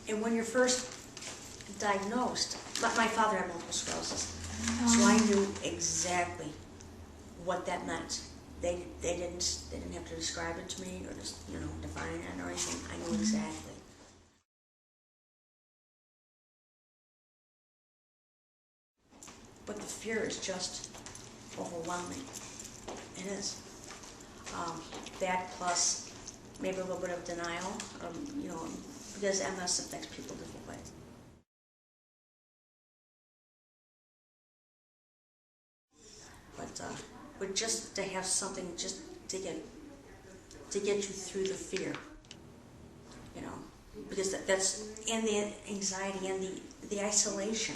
And when you're first diagnosed, my father had multiple sclerosis, so I knew exactly what that meant. They didn't have to describe it to me or just define it or anything. I knew exactly. But the fear is just overwhelming. It is. That plus maybe a little bit of denial, because MS affects people different ways. But just to have something just to get you through the fear, because that's and the anxiety and the isolation.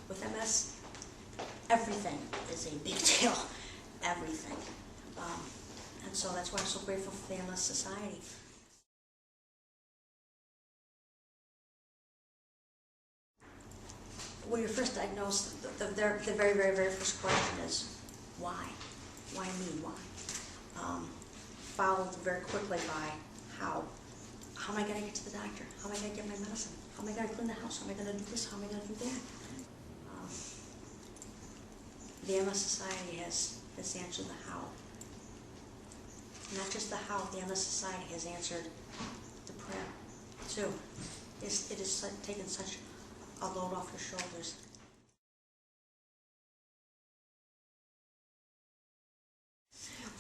With MS, everything is a big deal. Everything. And so that's why I'm so grateful for the MS Society. When you're first diagnosed, the very, very, very first question is, why? Why me? Why? Followed very quickly by how am I going to get to the doctor? How am I going to get my medicine? How am I going to clean the house? How am I going to do this? How am I going to do that? The MS Society has answered the how. Not just the how, the MS Society has answered the prayer, too. It has taken such a load off your shoulders.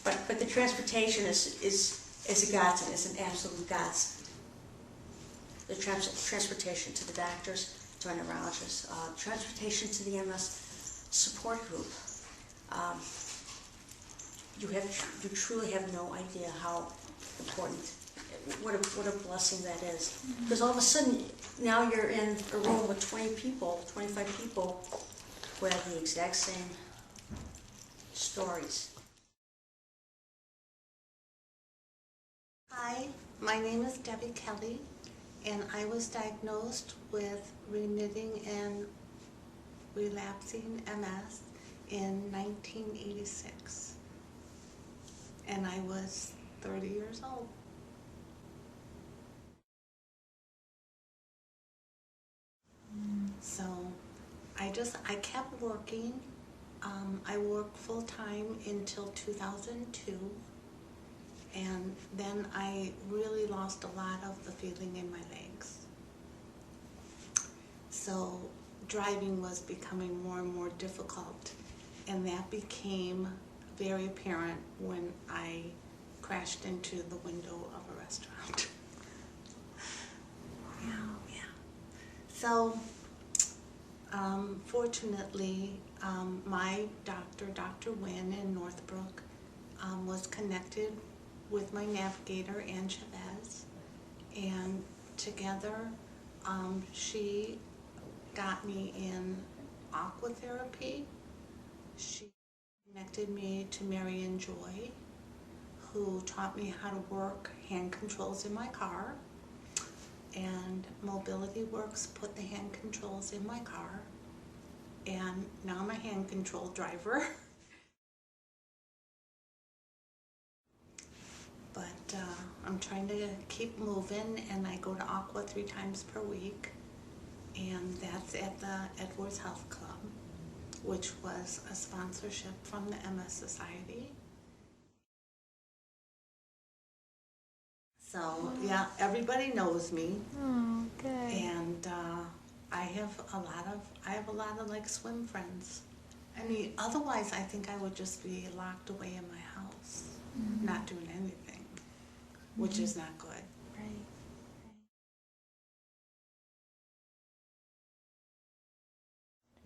But the transportation is a godsend. It's an absolute godsend. The transportation to the doctors, to our neurologists, transportation to the MS support group. You truly have no idea how important, what a blessing that is. Because all of a sudden, now you're in a room with 20 people, 25 people, who have the exact same stories. Hi, my name is Debbie Kelly, and I was diagnosed with remitting and relapsing MS in 1986, and I was 30 years old. So I kept working. I worked full-time until 2002, and then I really lost a lot of the feeling in my legs. So driving was becoming more and more difficult, and that became very apparent when I crashed into the window of a restaurant. Yeah. So fortunately, my doctor, Dr. Wynn in Northbrook, was connected with my navigator, Ann Chavez, and together she got me in aqua therapy. She connected me to Marian Joy, who taught me how to work hand controls in my car, and Mobility Works put the hand controls in my car, and now I'm a hand control driver. But I'm trying to keep moving, and I go to Aqua 3 times per week, and that's at the Edwards Health Club, which was a sponsorship from the MS Society. So yeah, everybody knows me. Oh, good. And I have a lot of like swim friends. I mean, otherwise I think I would just be locked away in my house, not doing anything, which is not good. Right.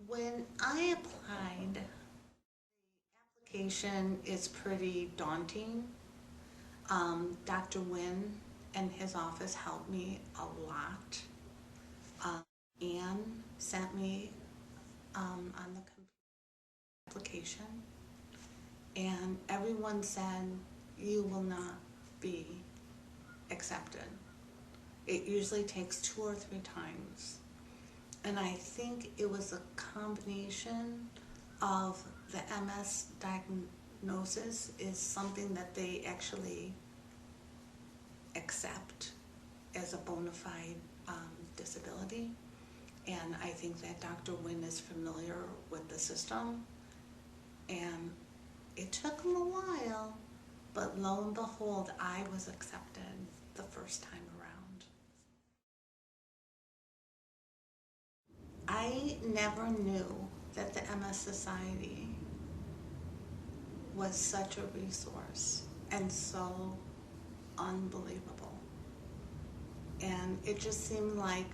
When I applied, the application is pretty daunting. Dr. Wynn and his office helped me a lot. Ann sent me on the computer application, and everyone said you will not be accepted. It usually takes 2 or 3 times. And I think it was a combination of the MS diagnosis is something that they actually accept as a bona fide disability. And I think that Dr. Wynn is familiar with the system. And it took him a while, but lo and behold, I was accepted the first time around. I never knew that the MS Society was such a resource and so unbelievable. And it just seemed like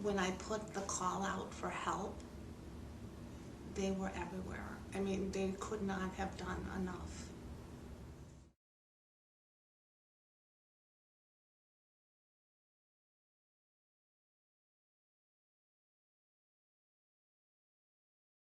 when I put the call out for help, they were everywhere. I mean, they could not have done enough.